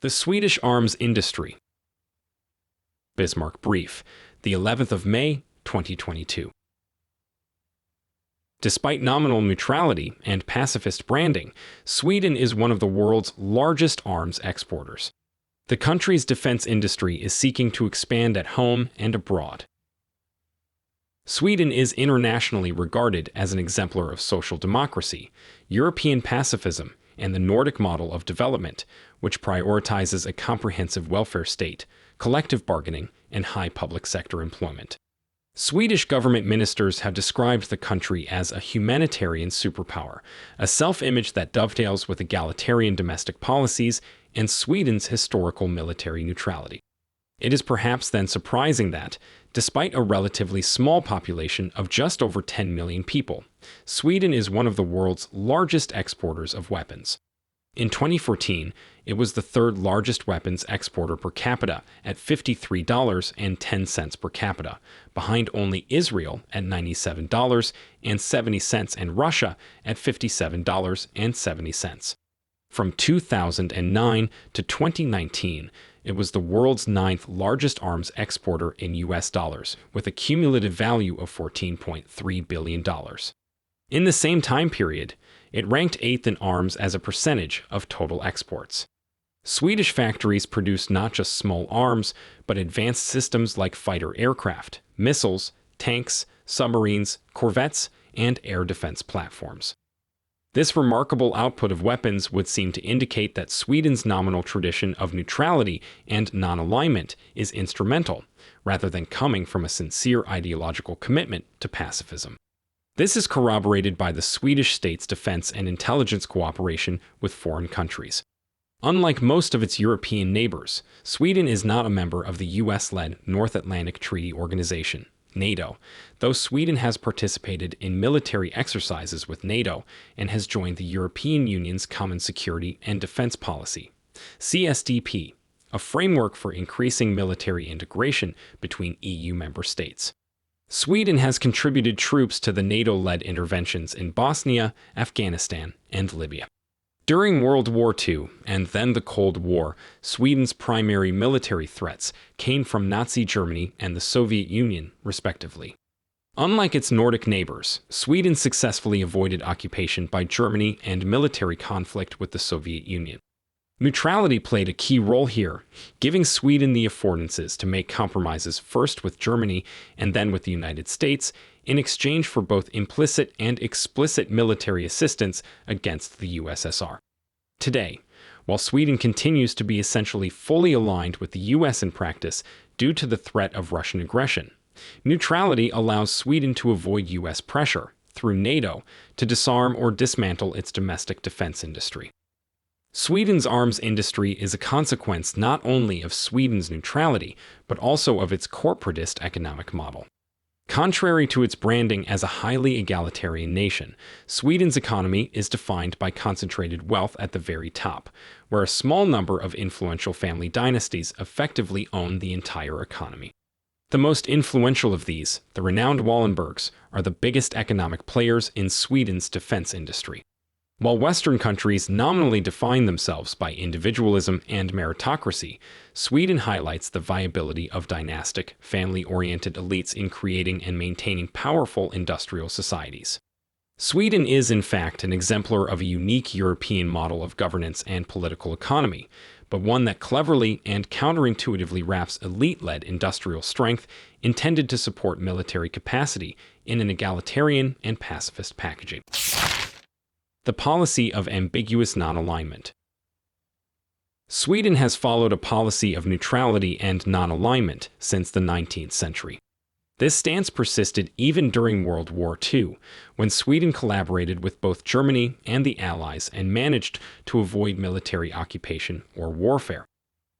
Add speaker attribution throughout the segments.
Speaker 1: The Swedish Arms Industry. Bismarck Brief, the 11th of May, 2022. Despite nominal neutrality and pacifist branding, Sweden is one of the world's largest arms exporters. The country's defense industry is seeking to expand at home and abroad. Sweden is internationally regarded as an exemplar of social democracy, European pacifism, and the Nordic model of development, which prioritizes a comprehensive welfare state, collective bargaining, and high public sector employment. Swedish government ministers have described the country as a humanitarian superpower, a self-image that dovetails with egalitarian domestic policies and Sweden's historical military neutrality. It is perhaps then surprising that, despite a relatively small population of just over 10 million people, Sweden is one of the world's largest exporters of weapons. In 2014, it was the third largest weapons exporter per capita at $53.10 per capita, behind only Israel at $97.70 and Russia at $57.70. From 2009 to 2019, it was the world's ninth largest arms exporter in US dollars, with a cumulative value of $14.3 billion. In the same time period, it ranked eighth in arms as a percentage of total exports. Swedish factories produce not just small arms, but advanced systems like fighter aircraft, missiles, tanks, submarines, corvettes, and air defense platforms. This remarkable output of weapons would seem to indicate that Sweden's nominal tradition of neutrality and non-alignment is instrumental, rather than coming from a sincere ideological commitment to pacifism. This is corroborated by the Swedish state's defense and intelligence cooperation with foreign countries. Unlike most of its European neighbors, Sweden is not a member of the US-led North Atlantic Treaty Organization, NATO, though Sweden has participated in military exercises with NATO and has joined the European Union's Common Security and Defense Policy, CSDP, a framework for increasing military integration between EU member states. Sweden has contributed troops to the NATO-led interventions in Bosnia, Afghanistan, and Libya. During World War II and then the Cold War, Sweden's primary military threats came from Nazi Germany and the Soviet Union, respectively. Unlike its Nordic neighbors, Sweden successfully avoided occupation by Germany and military conflict with the Soviet Union. Neutrality played a key role here, giving Sweden the affordances to make compromises first with Germany and then with the United States in exchange for both implicit and explicit military assistance against the USSR. Today, while Sweden continues to be essentially fully aligned with the US in practice due to the threat of Russian aggression, neutrality allows Sweden to avoid US pressure, through NATO, to disarm or dismantle its domestic defense industry. Sweden's arms industry is a consequence not only of Sweden's neutrality, but also of its corporatist economic model. Contrary to its branding as a highly egalitarian nation, Sweden's economy is defined by concentrated wealth at the very top, where a small number of influential family dynasties effectively own the entire economy. The most influential of these, the renowned Wallenbergs, are the biggest economic players in Sweden's defense industry. While Western countries nominally define themselves by individualism and meritocracy, Sweden highlights the viability of dynastic, family-oriented elites in creating and maintaining powerful industrial societies. Sweden is, in fact, an exemplar of a unique European model of governance and political economy, but one that cleverly and counterintuitively wraps elite-led industrial strength intended to support military capacity in an egalitarian and pacifist packaging. The policy of ambiguous non-alignment. Sweden has followed a policy of neutrality and non-alignment since the 19th century. This stance persisted even during World War II, when Sweden collaborated with both Germany and the Allies and managed to avoid military occupation or warfare.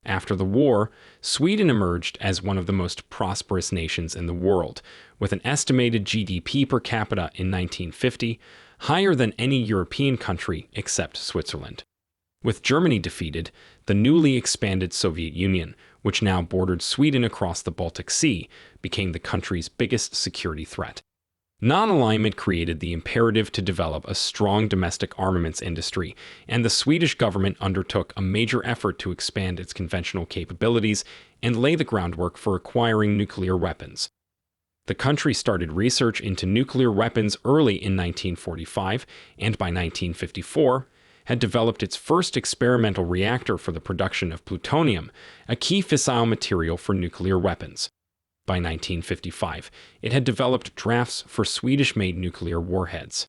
Speaker 1: After the war, Sweden emerged as one of the most prosperous nations in the world, with an estimated GDP per capita in 1950 higher than any European country except Switzerland. With Germany defeated, the newly expanded Soviet Union, which now bordered Sweden across the Baltic Sea, became the country's biggest security threat. Non-alignment created the imperative to develop a strong domestic armaments industry, and the Swedish government undertook a major effort to expand its conventional capabilities and lay the groundwork for acquiring nuclear weapons. The country started research into nuclear weapons early in 1945, and by 1954, had developed its first experimental reactor for the production of plutonium, a key fissile material for nuclear weapons. By 1955, it had developed drafts for Swedish-made nuclear warheads.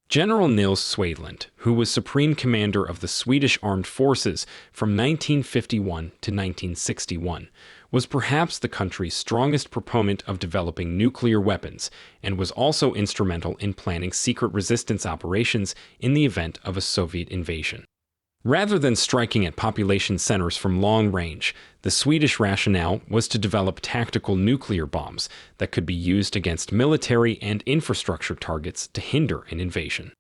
Speaker 1: General Nils Swadland, who was Supreme Commander of the Swedish Armed Forces from 1951 to 1961, was perhaps the country's strongest proponent of developing nuclear weapons and was also instrumental in planning secret resistance operations in the event of a Soviet invasion. Rather than striking at population centers from long range, the Swedish rationale was to develop tactical nuclear bombs that could be used against military and infrastructure targets to hinder an invasion.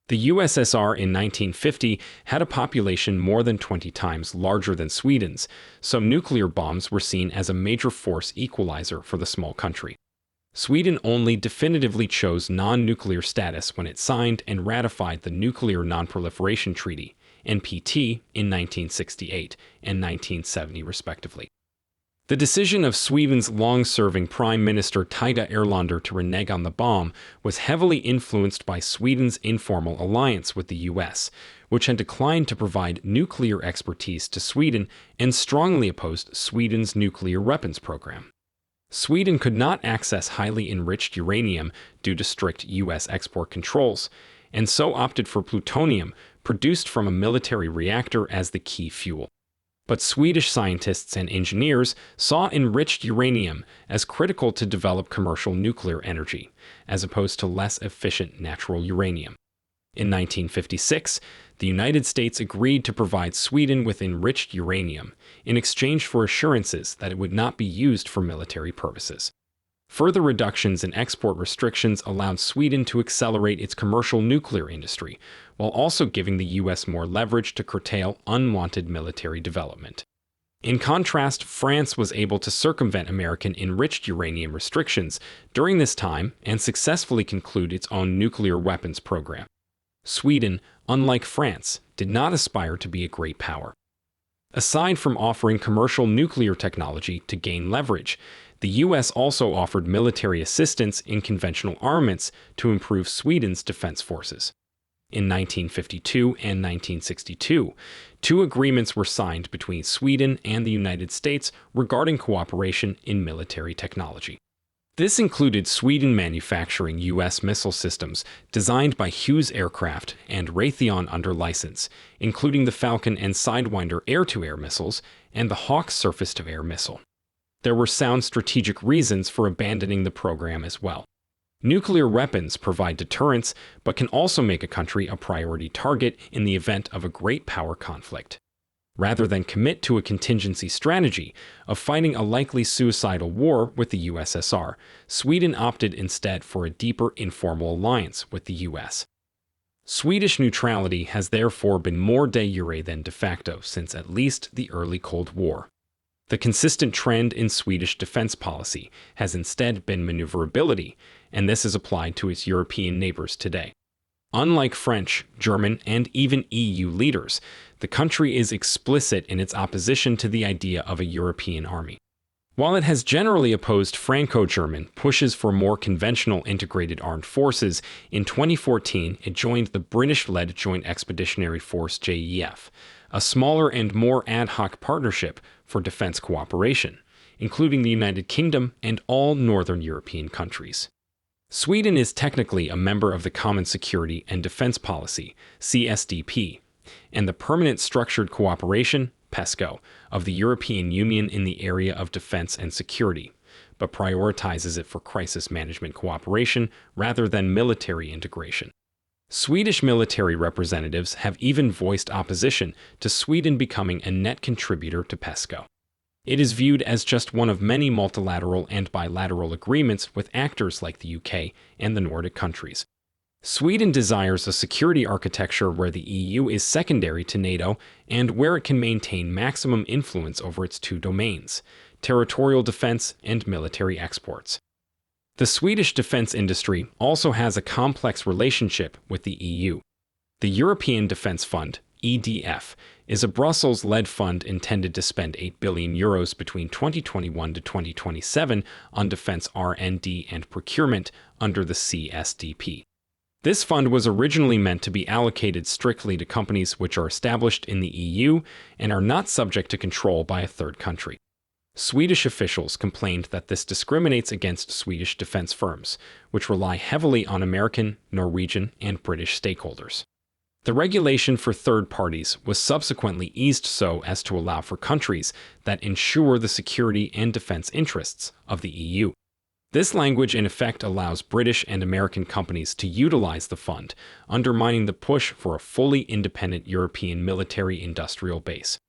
Speaker 1: The USSR in 1950 had a population more than 20 times larger than Sweden's, so nuclear bombs were seen as a major force equalizer for the small country. Sweden only definitively chose non-nuclear status when it signed and ratified the Nuclear Non-Proliferation Treaty, NPT, in 1968 and 1970 respectively. The decision of Sweden's long-serving Prime Minister Tage Erlander to renege on the bomb was heavily influenced by Sweden's informal alliance with the US, which had declined to provide nuclear expertise to Sweden and strongly opposed Sweden's nuclear weapons program. Sweden could not access highly enriched uranium due to strict US export controls, and so opted for plutonium, produced from a military reactor, as the key fuel. But Swedish scientists and engineers saw enriched uranium as critical to develop commercial nuclear energy, as opposed to less efficient natural uranium. In 1956, the United States agreed to provide Sweden with enriched uranium in exchange for assurances that it would not be used for military purposes. Further reductions in export restrictions allowed Sweden to accelerate its commercial nuclear industry, while also giving the US more leverage to curtail unwanted military development. In contrast, France was able to circumvent American enriched uranium restrictions during this time and successfully conclude its own nuclear weapons program. Sweden, unlike France, did not aspire to be a great power. Aside from offering commercial nuclear technology to gain leverage, the US also offered military assistance in conventional armaments to improve Sweden's defense forces. In 1952 and 1962, two agreements were signed between Sweden and the United States regarding cooperation in military technology. This included Sweden manufacturing U.S. missile systems designed by Hughes Aircraft and Raytheon under license, including the Falcon and Sidewinder air-to-air missiles and the Hawk surface-to-air missile. There were sound strategic reasons for abandoning the program as well. Nuclear weapons provide deterrence, but can also make a country a priority target in the event of a great power conflict. Rather than commit to a contingency strategy of fighting a likely suicidal war with the USSR, Sweden opted instead for a deeper informal alliance with the US. Swedish neutrality has therefore been more de jure than de facto since at least the early Cold War. The consistent trend in Swedish defense policy has instead been maneuverability, and this is applied to its European neighbors today. Unlike French, German, and even EU leaders, the country is explicit in its opposition to the idea of a European army. While it has generally opposed Franco-German pushes for more conventional integrated armed forces, in 2014 it joined the British-led Joint Expeditionary Force JEF, a smaller and more ad hoc partnership for defense cooperation, including the United Kingdom and all Northern European countries. Sweden is technically a member of the Common Security and Defense Policy, CSDP, and the Permanent Structured Cooperation, PESCO, of the European Union in the area of defense and security, but prioritizes it for crisis management cooperation rather than military integration. Swedish military representatives have even voiced opposition to Sweden becoming a net contributor to PESCO. It is viewed as just one of many multilateral and bilateral agreements with actors like the UK and the Nordic countries. Sweden desires a security architecture where the EU is secondary to NATO and where it can maintain maximum influence over its two domains, territorial defense and military exports. The Swedish defense industry also has a complex relationship with the EU. The European Defence Fund, EDF, is a Brussels-led fund intended to spend €8 billion between 2021 to 2027 on defense R&D and procurement under the CSDP. This fund was originally meant to be allocated strictly to companies which are established in the EU and are not subject to control by a third country. Swedish officials complained that this discriminates against Swedish defense firms, which rely heavily on American, Norwegian, and British stakeholders. The regulation for third parties was subsequently eased so as to allow for countries that ensure the security and defense interests of the EU. This language in effect allows British and American companies to utilize the fund, undermining the push for a fully independent European military-industrial base.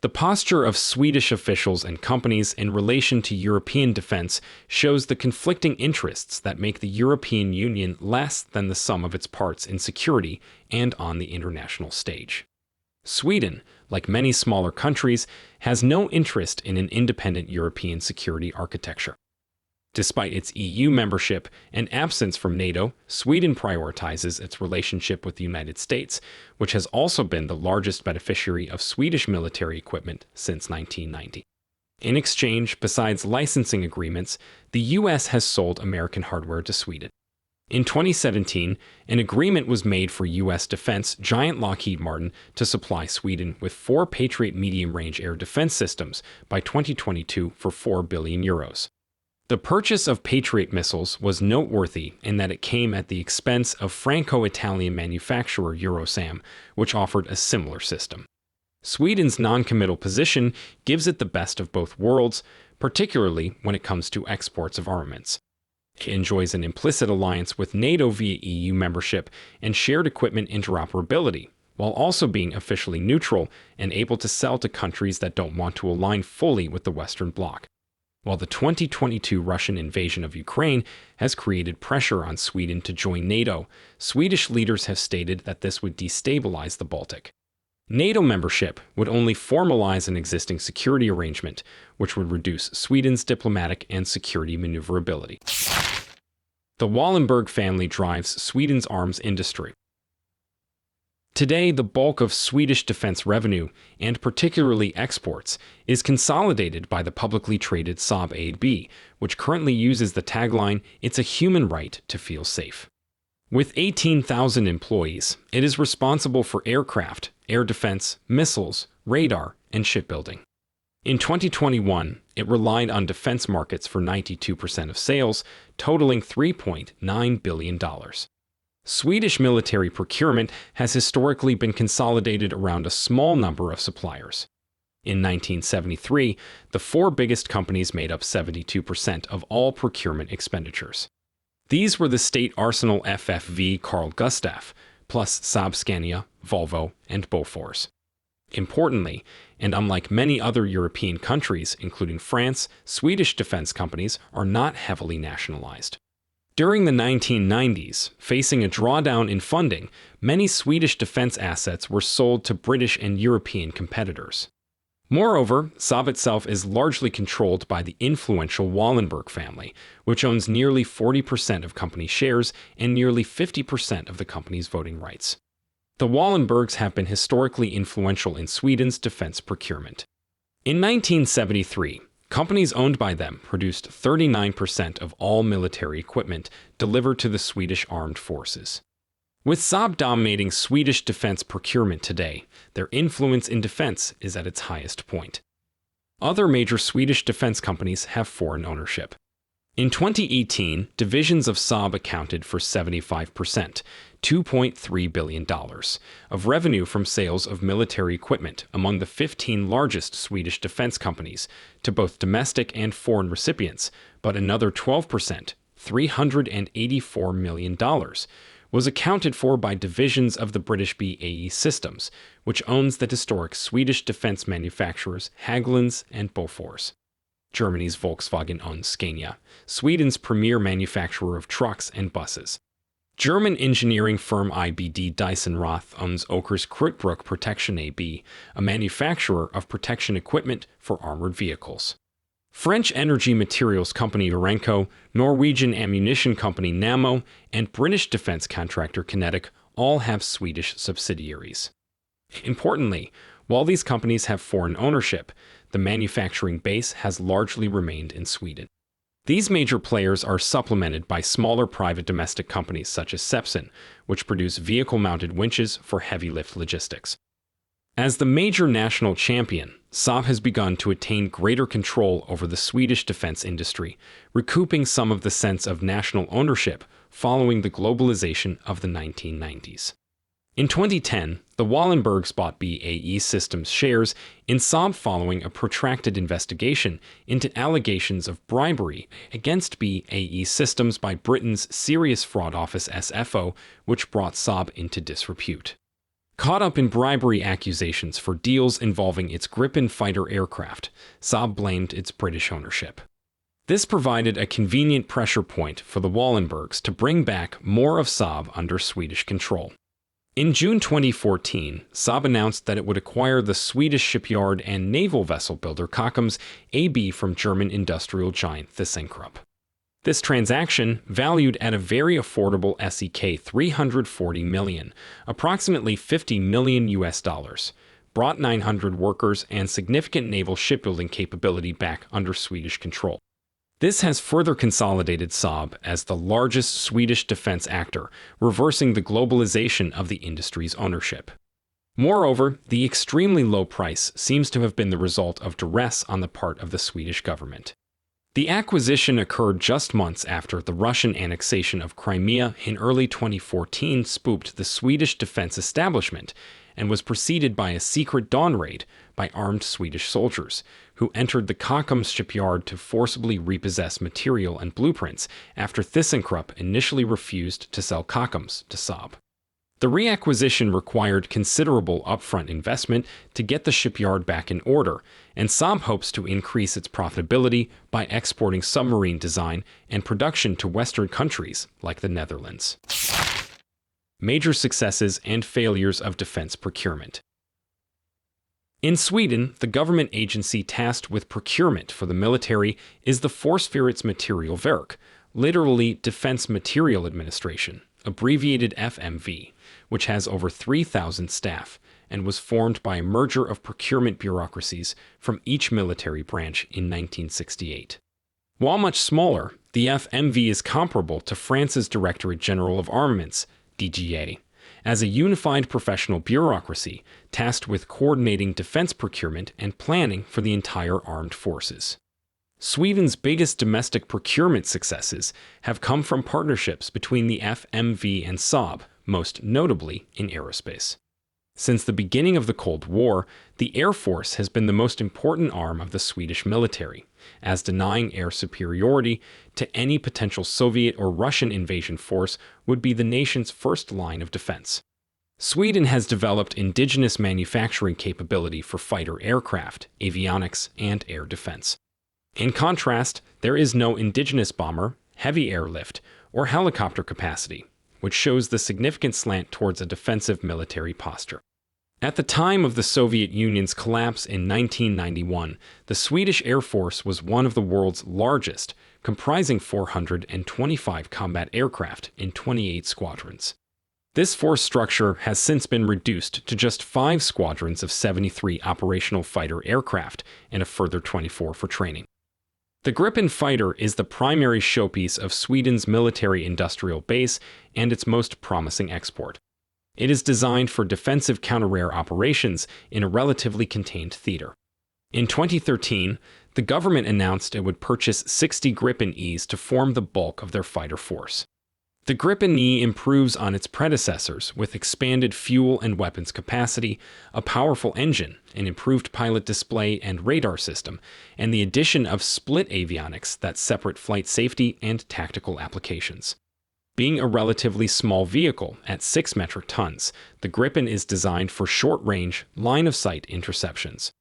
Speaker 1: The posture of Swedish officials and companies in relation to European defense shows the conflicting interests that make the European Union less than the sum of its parts in security and on the international stage. Sweden, like many smaller countries, has no interest in an independent European security architecture. Despite its EU membership and absence from NATO, Sweden prioritizes its relationship with the United States, which has also been the largest beneficiary of Swedish military equipment since 1990. In exchange, besides licensing agreements, the U.S. has sold American hardware to Sweden. In 2017, an agreement was made for U.S. defense giant Lockheed Martin to supply Sweden with 4 Patriot medium-range air defense systems by 2022 for €4 billion. The purchase of Patriot missiles was noteworthy in that it came at the expense of Franco-Italian manufacturer Eurosam, which offered a similar system. Sweden's non-committal position gives it the best of both worlds, particularly when it comes to exports of armaments. It enjoys an implicit alliance with NATO via EU membership and shared equipment interoperability, while also being officially neutral and able to sell to countries that don't want to align fully with the Western Bloc. While the 2022 Russian invasion of Ukraine has created pressure on Sweden to join NATO, Swedish leaders have stated that this would destabilize the Baltic. NATO membership would only formalize an existing security arrangement, which would reduce Sweden's diplomatic and security maneuverability. The Wallenberg family drives Sweden's arms industry. Today, the bulk of Swedish defense revenue, and particularly exports, is consolidated by the publicly traded Saab AB, which currently uses the tagline, "It's a human right to feel safe." With 18,000 employees, it is responsible for aircraft, air defense, missiles, radar, and shipbuilding. In 2021, it relied on defense markets for 92% of sales, totaling $3.9 billion. Swedish military procurement has historically been consolidated around a small number of suppliers. In 1973, the 4 biggest companies made up 72% of all procurement expenditures. These were the State Arsenal FFV Carl Gustaf, plus Saab Scania, Volvo, and Bofors. Importantly, and unlike many other European countries, including France, Swedish defense companies are not heavily nationalized. During the 1990s, facing a drawdown in funding, many Swedish defense assets were sold to British and European competitors. Moreover, Saab itself is largely controlled by the influential Wallenberg family, which owns nearly 40% of company shares and nearly 50% of the company's voting rights. The Wallenbergs have been historically influential in Sweden's defense procurement. In 1973, companies owned by them produced 39% of all military equipment delivered to the Swedish armed forces. With Saab dominating Swedish defense procurement today, their influence in defense is at its highest point. Other major Swedish defense companies have foreign ownership. In 2018, divisions of Saab accounted for 75%, $2.3 billion, of revenue from sales of military equipment among the 15 largest Swedish defense companies to both domestic and foreign recipients, but another 12%, $384 million, was accounted for by divisions of the British BAE Systems, which owns the historic Swedish defense manufacturers Hägglunds and Bofors. Germany's Volkswagen owns Scania, Sweden's premier manufacturer of trucks and buses. German engineering firm IBD Dyson Roth owns Oker's Krutbruk Protection AB, a manufacturer of protection equipment for armored vehicles. French energy materials company Urenco, Norwegian ammunition company Nammo, and British defense contractor Kinetic all have Swedish subsidiaries. Importantly, while these companies have foreign ownership, the manufacturing base has largely remained in Sweden. These major players are supplemented by smaller private domestic companies such as Sepson, which produce vehicle-mounted winches for heavy-lift logistics. As the major national champion, Saab has begun to attain greater control over the Swedish defense industry, recouping some of the sense of national ownership following the globalization of the 1990s. In 2010, the Wallenbergs bought BAE Systems shares in Saab following a protracted investigation into allegations of bribery against BAE Systems by Britain's Serious Fraud Office SFO, which brought Saab into disrepute. Caught up in bribery accusations for deals involving its Gripen fighter aircraft, Saab blamed its British ownership. This provided a convenient pressure point for the Wallenbergs to bring back more of Saab under Swedish control. In June 2014, Saab announced that it would acquire the Swedish shipyard and naval vessel builder Kockums AB from German industrial giant ThyssenKrupp. This transaction, valued at a very affordable SEK 340 million, approximately $50 million, brought 900 workers and significant naval shipbuilding capability back under Swedish control. This has further consolidated Saab as the largest Swedish defense actor, reversing the globalization of the industry's ownership. Moreover, the extremely low price seems to have been the result of duress on the part of the Swedish government. The acquisition occurred just months after the Russian annexation of Crimea in early 2014 spooked the Swedish defense establishment and was preceded by a secret dawn raid by armed Swedish soldiers, who entered the Kockums shipyard to forcibly repossess material and blueprints after ThyssenKrupp initially refused to sell Kockums to Saab. The reacquisition required considerable upfront investment to get the shipyard back in order, and Saab hopes to increase its profitability by exporting submarine design and production to Western countries like the Netherlands. Major successes and failures of defense procurement. In Sweden, the government agency tasked with procurement for the military is the Försvarets Materielverk, literally Defense Material Administration, abbreviated FMV, which has over 3,000 staff and was formed by a merger of procurement bureaucracies from each military branch in 1968. While much smaller, the FMV is comparable to France's Directorate General of Armaments, DGA, as a unified professional bureaucracy tasked with coordinating defense procurement and planning for the entire armed forces. Sweden's biggest domestic procurement successes have come from partnerships between the FMV and Saab, most notably in aerospace. Since the beginning of the Cold War, the Air Force has been the most important arm of the Swedish military, as denying air superiority to any potential Soviet or Russian invasion force would be the nation's first line of defense. Sweden has developed indigenous manufacturing capability for fighter aircraft, avionics, and air defense. In contrast, there is no indigenous bomber, heavy airlift, or helicopter capacity, which shows the significant slant towards a defensive military posture. At the time of the Soviet Union's collapse in 1991, the Swedish Air Force was one of the world's largest, comprising 425 combat aircraft in 28 squadrons. This force structure has since been reduced to just 5 squadrons of 73 operational fighter aircraft and a further 24 for training. The Gripen fighter is the primary showpiece of Sweden's military-industrial base and its most promising export. It is designed for defensive counter-air operations in a relatively contained theater. In 2013, the government announced it would purchase 60 Gripen Es to form the bulk of their fighter force. The Gripen E improves on its predecessors with expanded fuel and weapons capacity, a powerful engine, an improved pilot display and radar system, and the addition of split avionics that separate flight safety and tactical applications. Being a relatively small vehicle at 6 metric tons, the Gripen is designed for short-range, line-of-sight interceptions.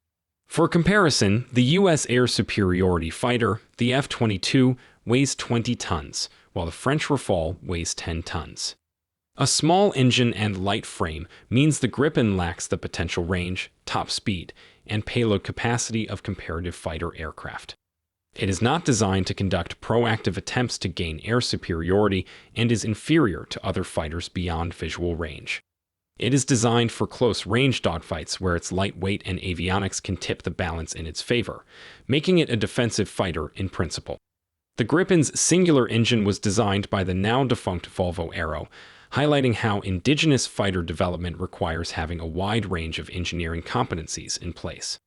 Speaker 1: For comparison, the U.S. air superiority fighter, the F-22, weighs 20 tons, while the French Rafale weighs 10 tons. A small engine and light frame means the Gripen lacks the potential range, top speed, and payload capacity of comparative fighter aircraft. It is not designed to conduct proactive attempts to gain air superiority and is inferior to other fighters beyond visual range. It is designed for close-range dogfights where its lightweight and avionics can tip the balance in its favor, making it a defensive fighter in principle. The Gripen's singular engine was designed by the now-defunct Volvo Aero, highlighting how indigenous fighter development requires having a wide range of engineering competencies in place.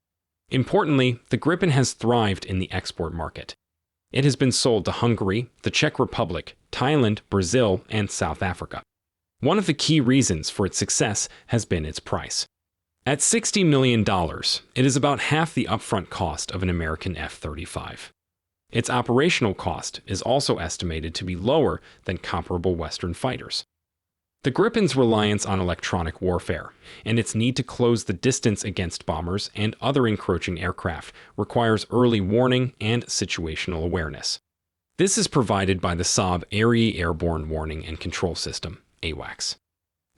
Speaker 1: Importantly, the Gripen has thrived in the export market. It has been sold to Hungary, the Czech Republic, Thailand, Brazil, and South Africa. One of the key reasons for its success has been its price. At $60 million, it is about half the upfront cost of an American F-35. Its operational cost is also estimated to be lower than comparable Western fighters. The Gripen's reliance on electronic warfare and its need to close the distance against bombers and other encroaching aircraft requires early warning and situational awareness. This is provided by the Saab Area Airborne Warning and Control System, AWACS.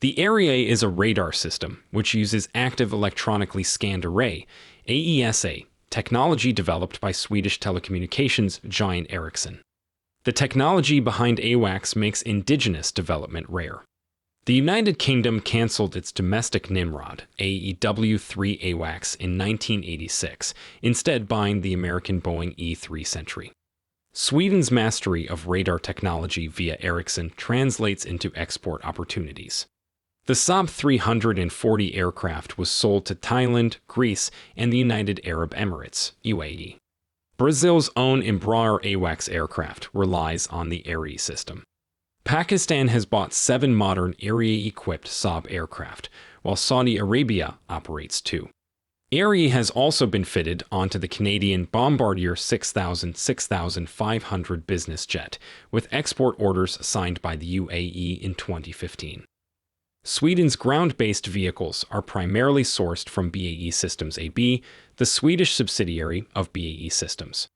Speaker 1: The Area is a radar system which uses active electronically scanned array, AESA, technology developed by Swedish telecommunications giant Ericsson. The technology behind AWACS makes indigenous development rare. The United Kingdom cancelled its domestic Nimrod, AEW-3 AWACS, in 1986, instead buying the American Boeing E-3 Sentry. Sweden's mastery of radar technology via Ericsson translates into export opportunities. The Saab 340 aircraft was sold to Thailand, Greece, and the United Arab Emirates, UAE. Brazil's own Embraer AWACS aircraft relies on the ARI system. Pakistan has bought 7 modern ARI-equipped Saab aircraft, while Saudi Arabia operates 2. ARI has also been fitted onto the Canadian Bombardier 6000-6500 business jet, with export orders signed by the UAE in 2015. Sweden's ground-based vehicles are primarily sourced from BAE Systems AB, the Swedish subsidiary of BAE Systems.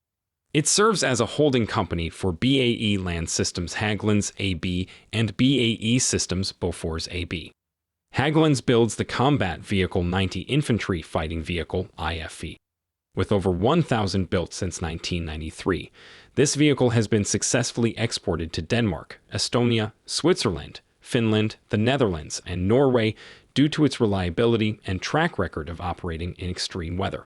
Speaker 1: It serves as a holding company for BAE Land Systems Hägglunds AB and BAE Systems Bofors AB. Hägglunds builds the Combat Vehicle 90 Infantry Fighting Vehicle, IFV. With over 1,000 built since 1993, this vehicle has been successfully exported to Denmark, Estonia, Switzerland, Finland, the Netherlands, and Norway due to its reliability and track record of operating in extreme weather.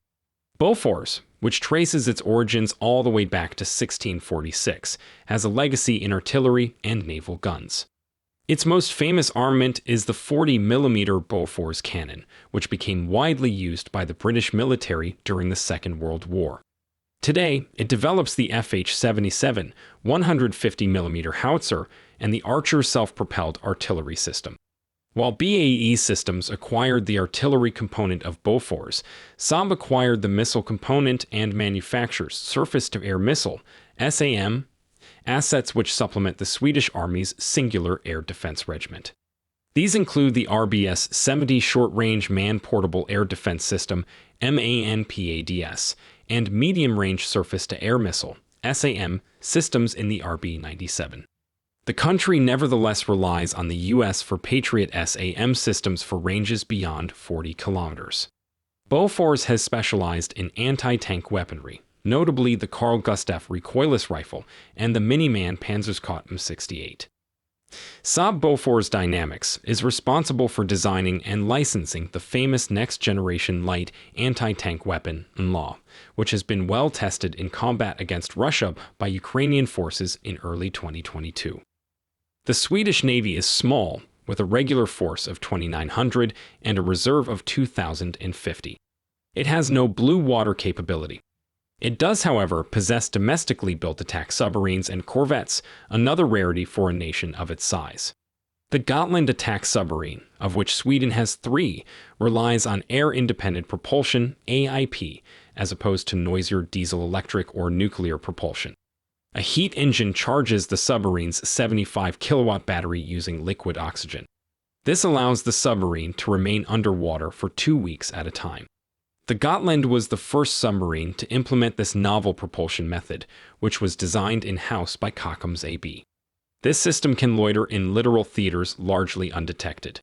Speaker 1: Bofors, which traces its origins all the way back to 1646, has a legacy in artillery and naval guns. Its most famous armament is the 40mm Bofors cannon, which became widely used by the British military during the Second World War. Today, it develops the FH-77 150mm howitzer and the Archer self-propelled artillery system. While BAE Systems acquired the artillery component of Bofors, Saab acquired the missile component and manufactures surface-to-air missile, SAM, assets which supplement the Swedish Army's singular air defense regiment. These include the RBS-70 short-range man-portable air defense system, MANPADS, and medium-range surface-to-air missile, SAM, systems in the RB-97. The country nevertheless relies on the U.S. for Patriot SAM systems for ranges beyond 40 kilometers. Bofors has specialized in anti-tank weaponry, notably the Carl Gustaf recoilless rifle and the Miniman Panzerskaut M68. Saab Bofors Dynamics is responsible for designing and licensing the famous next-generation light anti-tank weapon, NLAW, which has been well tested in combat against Russia by Ukrainian forces in early 2022. The Swedish Navy is small, with a regular force of 2,900 and a reserve of 2,050. It has no blue water capability. It does, however, possess domestically built attack submarines and corvettes, another rarity for a nation of its size. The Gotland attack submarine, of which Sweden has 3, relies on air-independent propulsion, AIP, as opposed to noisier diesel-electric or nuclear propulsion. A heat engine charges the submarine's 75-kilowatt battery using liquid oxygen. This allows the submarine to remain underwater for 2 weeks at a time. The Gotland was the first submarine to implement this novel propulsion method, which was designed in-house by Kockums AB. This system can loiter in littoral theaters largely undetected.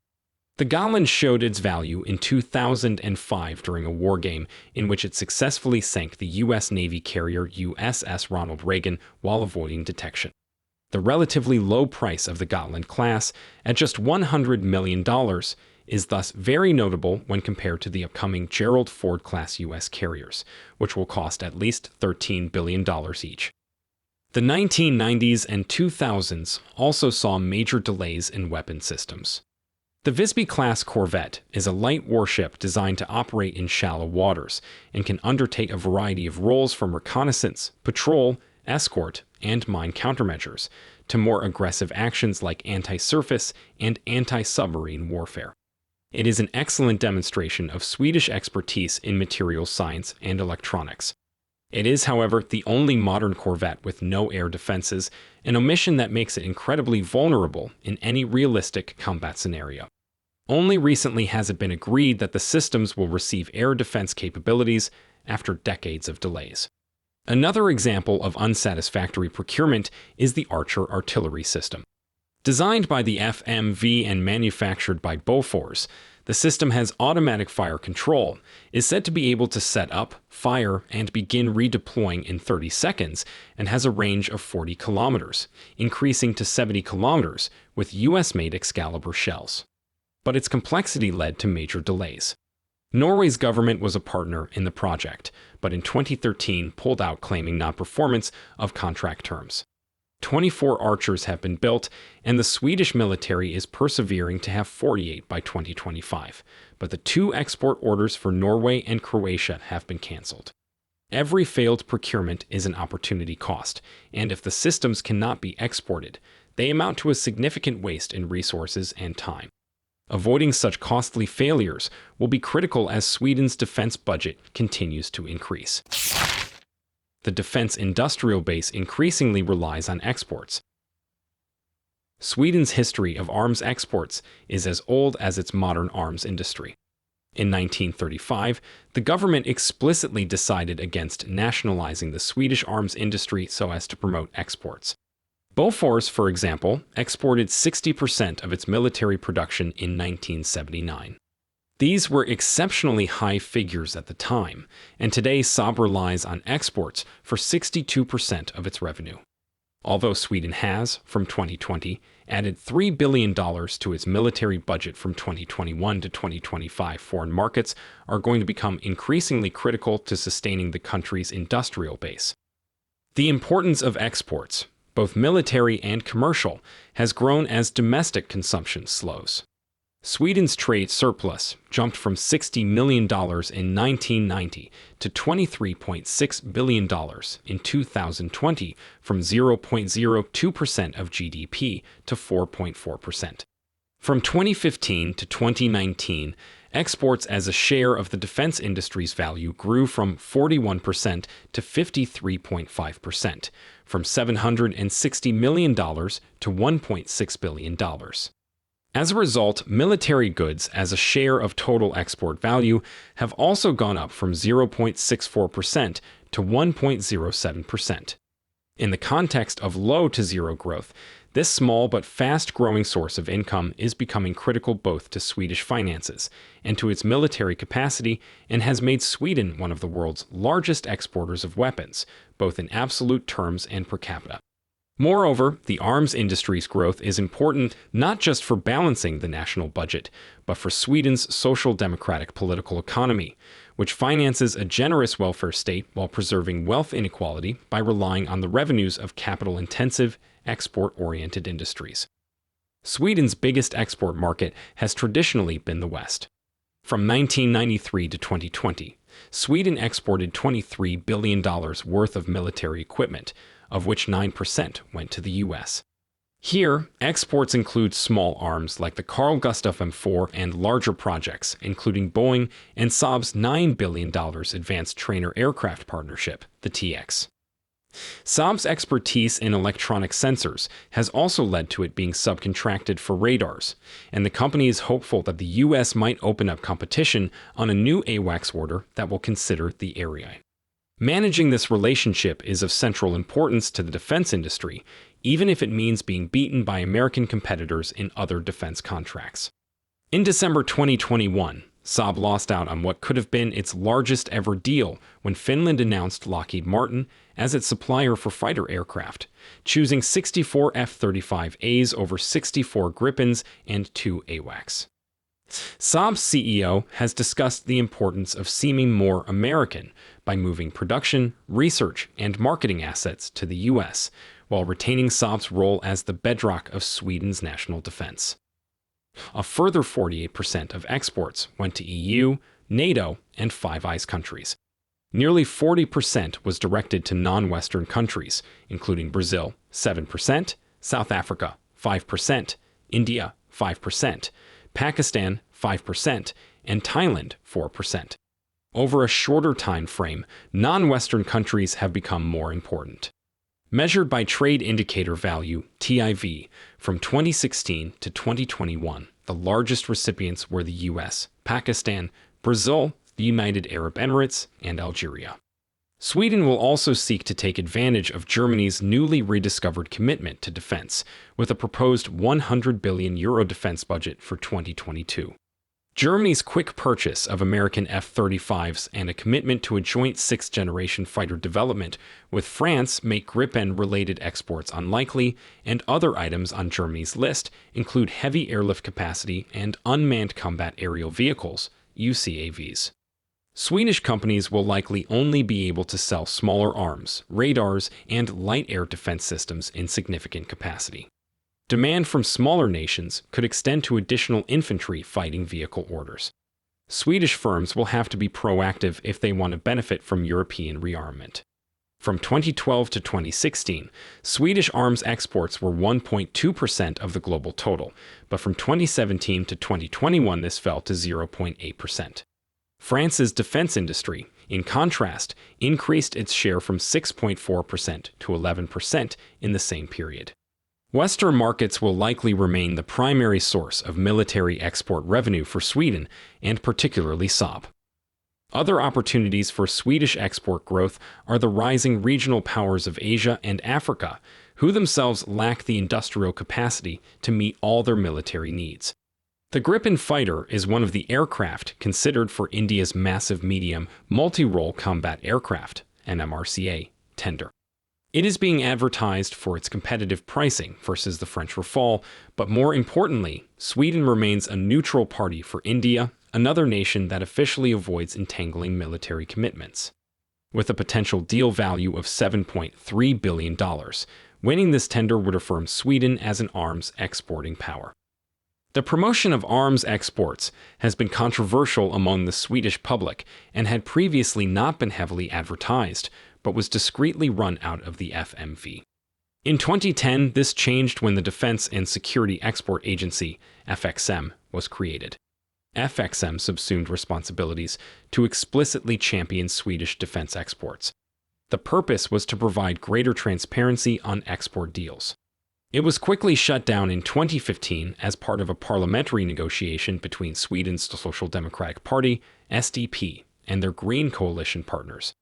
Speaker 1: The Gotland showed its value in 2005 during a war game in which it successfully sank the U.S. Navy carrier USS Ronald Reagan while avoiding detection. The relatively low price of the Gotland class, at just $100 million, is thus very notable when compared to the upcoming Gerald Ford-class U.S. carriers, which will cost at least $13 billion each. The 1990s and 2000s also saw major delays in weapon systems. The Visby-class corvette is a light warship designed to operate in shallow waters and can undertake a variety of roles from reconnaissance, patrol, escort, and mine countermeasures to more aggressive actions like anti-surface and anti-submarine warfare. It is an excellent demonstration of Swedish expertise in materials science and electronics. It is, however, the only modern corvette with no air defenses, an omission that makes it incredibly vulnerable in any realistic combat scenario. Only recently has it been agreed that the systems will receive air defense capabilities after decades of delays. Another example of unsatisfactory procurement is the Archer artillery system. Designed by the FMV and manufactured by Bofors, the system has automatic fire control, is said to be able to set up, fire, and begin redeploying in 30 seconds, and has a range of 40 kilometers, increasing to 70 kilometers with US-made Excalibur shells. But its complexity led to major delays. Norway's government was a partner in the project, but in 2013 pulled out claiming non-performance of contract terms. 24 Archers have been built, and the Swedish military is persevering to have 48 by 2025, but the 2 export orders for Norway and Croatia have been cancelled. Every failed procurement is an opportunity cost, and if the systems cannot be exported, they amount to a significant waste in resources and time. Avoiding such costly failures will be critical as Sweden's defense budget continues to increase. The defense industrial base increasingly relies on exports. Sweden's history of arms exports is as old as its modern arms industry. In 1935, the government explicitly decided against nationalizing the Swedish arms industry so as to promote exports. Bofors, for example, exported 60% of its military production in 1979. These were exceptionally high figures at the time, and today Saab relies on exports for 62% of its revenue. Although Sweden has, from 2020, added $3 billion to its military budget from 2021 to 2025, foreign markets are going to become increasingly critical to sustaining the country's industrial base. The importance of exports, both military and commercial, has grown as domestic consumption slows. Sweden's trade surplus jumped from $60 million in 1990 to $23.6 billion in 2020, from 0.02% of GDP to 4.4%. From 2015 to 2019, exports as a share of the defense industry's value grew from 41% to 53.5%, from $760 million to $1.6 billion. As a result, military goods as a share of total export value have also gone up from 0.64% to 1.07%. In the context of low to zero growth, this small but fast-growing source of income is becoming critical both to Swedish finances and to its military capacity, and has made Sweden one of the world's largest exporters of weapons, both in absolute terms and per capita. Moreover, the arms industry's growth is important not just for balancing the national budget, but for Sweden's social democratic political economy, which finances a generous welfare state while preserving wealth inequality by relying on the revenues of capital-intensive, export-oriented industries. Sweden's biggest export market has traditionally been the West. From 1993 to 2020, Sweden exported $23 billion worth of military equipment, of which 9% went to the U.S. Here, exports include small arms like the Carl Gustaf M4 and larger projects, including Boeing and Saab's $9 billion Advanced Trainer Aircraft Partnership, the TX. Saab's expertise in electronic sensors has also led to it being subcontracted for radars, and the company is hopeful that the U.S. might open up competition on a new AWACS order that will consider the area. Managing this relationship is of central importance to the defense industry, even if it means being beaten by American competitors in other defense contracts. In December 2021, Saab lost out on what could have been its largest ever deal when Finland announced Lockheed Martin as its supplier for fighter aircraft, choosing 64 F-35As over 64 Gripens and 2 AWACS. Saab's CEO has discussed the importance of seeming more American by moving production, research, and marketing assets to the U.S., while retaining Saab's role as the bedrock of Sweden's national defense. A further 48% of exports went to EU, NATO, and Five Eyes countries. Nearly 40% was directed to non-Western countries, including Brazil, 7%, South Africa, 5%, India, 5%, Pakistan, 5%, and Thailand, 4%. Over a shorter time frame, non-Western countries have become more important. Measured by Trade Indicator Value, TIV, from 2016 to 2021, the largest recipients were the US, Pakistan, Brazil, the United Arab Emirates, and Algeria. Sweden will also seek to take advantage of Germany's newly rediscovered commitment to defense, with a proposed €100 billion defense budget for 2022. Germany's quick purchase of American F-35s and a commitment to a joint sixth-generation fighter development with France make Gripen-related exports unlikely, and other items on Germany's list include heavy airlift capacity and unmanned combat aerial vehicles, UCAVs. Swedish companies will likely only be able to sell smaller arms, radars, and light air defense systems in significant capacity. Demand from smaller nations could extend to additional infantry fighting vehicle orders. Swedish firms will have to be proactive if they want to benefit from European rearmament. From 2012 to 2016, Swedish arms exports were 1.2% of the global total, but from 2017 to 2021 this fell to 0.8%. France's defense industry, in contrast, increased its share from 6.4% to 11% in the same period. Western markets will likely remain the primary source of military export revenue for Sweden, and particularly Saab. Other opportunities for Swedish export growth are the rising regional powers of Asia and Africa, who themselves lack the industrial capacity to meet all their military needs. The Gripen fighter is one of the aircraft considered for India's massive medium multi-role combat aircraft, MRCA, tender. It is being advertised for its competitive pricing versus the French Rafale, but more importantly, Sweden remains a neutral party for India, another nation that officially avoids entangling military commitments. With a potential deal value of $7.3 billion, winning this tender would affirm Sweden as an arms exporting power. The promotion of arms exports has been controversial among the Swedish public and had previously not been heavily advertised, but was discreetly run out of the FMV. In 2010, this changed when the Defense and Security Export Agency, FXM, was created. FXM subsumed responsibilities to explicitly champion Swedish defense exports. The purpose was to provide greater transparency on export deals. It was quickly shut down in 2015 as part of a parliamentary negotiation between Sweden's Social Democratic Party, SDP, and their Green coalition partners.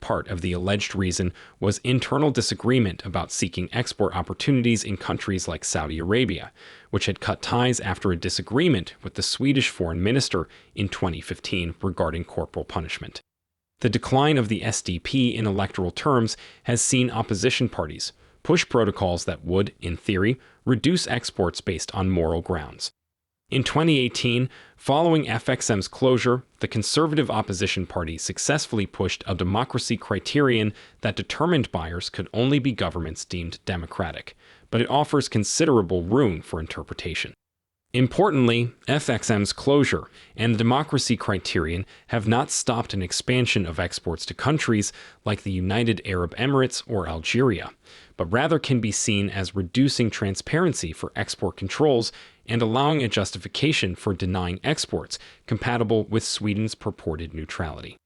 Speaker 1: Part of the alleged reason was internal disagreement about seeking export opportunities in countries like Saudi Arabia, which had cut ties after a disagreement with the Swedish foreign minister in 2015 regarding corporal punishment. The decline of the SDP in electoral terms has seen opposition parties push protocols that would, in theory, reduce exports based on moral grounds. In 2018, following FXM's closure, the Conservative Opposition Party successfully pushed a democracy criterion that determined buyers could only be governments deemed democratic, but it offers considerable room for interpretation. Importantly, FXM's closure and the democracy criterion have not stopped an expansion of exports to countries like the United Arab Emirates or Algeria, but rather can be seen as reducing transparency for export controls and allowing a justification for denying exports compatible with Sweden's purported neutrality.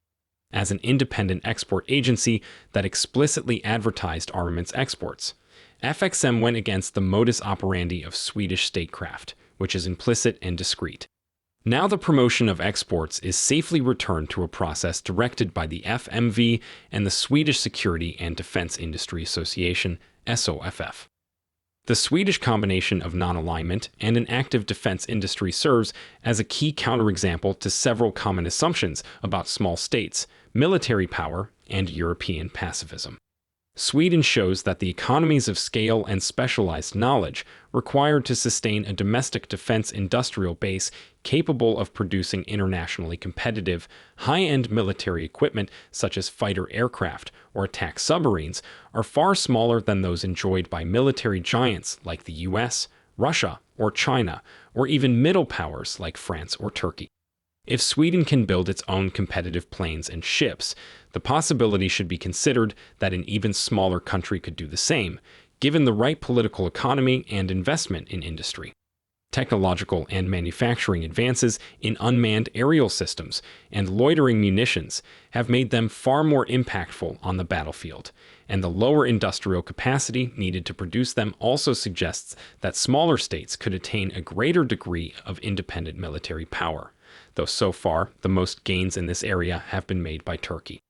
Speaker 1: As an independent export agency that explicitly advertised armaments exports, FXM went against the modus operandi of Swedish statecraft, which is implicit and discreet. Now the promotion of exports is safely returned to a process directed by the FMV and the Swedish Security and Defense Industry Association, SOFF. The Swedish combination of non-alignment and an active defense industry serves as a key counterexample to several common assumptions about small states, military power, and European pacifism. Sweden shows that the economies of scale and specialized knowledge required to sustain a domestic defense industrial base capable of producing internationally competitive, high-end military equipment such as fighter aircraft or attack submarines are far smaller than those enjoyed by military giants like the US, Russia, or China, or even middle powers like France or Turkey. If Sweden can build its own competitive planes and ships, the possibility should be considered that an even smaller country could do the same, given the right political economy and investment in industry. Technological and manufacturing advances in unmanned aerial systems and loitering munitions have made them far more impactful on the battlefield, and the lower industrial capacity needed to produce them also suggests that smaller states could attain a greater degree of independent military power, though so far the most gains in this area have been made by Turkey.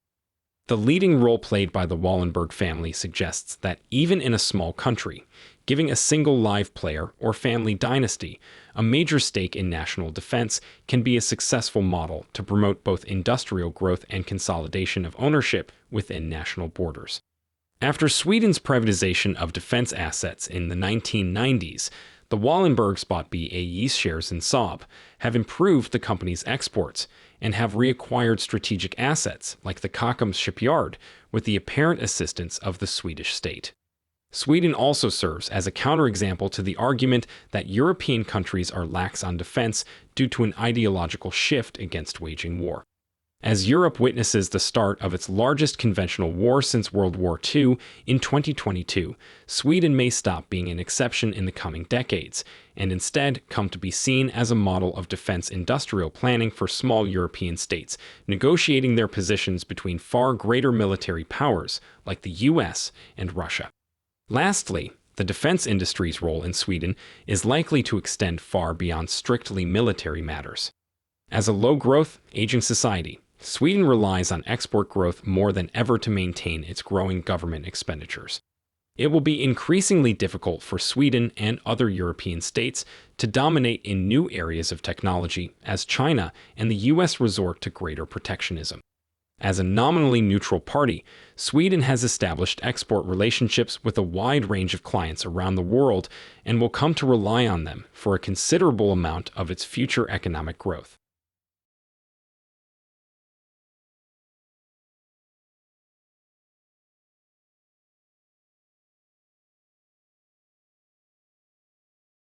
Speaker 1: The leading role played by the Wallenberg family suggests that even in a small country, giving a single live player or family dynasty a major stake in national defense can be a successful model to promote both industrial growth and consolidation of ownership within national borders. After Sweden's privatization of defense assets in the 1990s, the Wallenbergs bought BAE's shares in Saab, have improved the company's exports, and have reacquired strategic assets like the Kockums Shipyard with the apparent assistance of the Swedish state. Sweden also serves as a counterexample to the argument that European countries are lax on defense due to an ideological shift against waging war. As Europe witnesses the start of its largest conventional war since World War II in 2022, Sweden may stop being an exception in the coming decades, and instead come to be seen as a model of defense industrial planning for small European states, negotiating their positions between far greater military powers like the US and Russia. Lastly, the defense industry's role in Sweden is likely to extend far beyond strictly military matters. As a low-growth, aging society, Sweden relies on export growth more than ever to maintain its growing government expenditures. It will be increasingly difficult for Sweden and other European states to dominate in new areas of technology as China and the US resort to greater protectionism. As a nominally neutral party, Sweden has established export relationships with a wide range of clients around the world and will come to rely on them for a considerable amount of its future economic growth.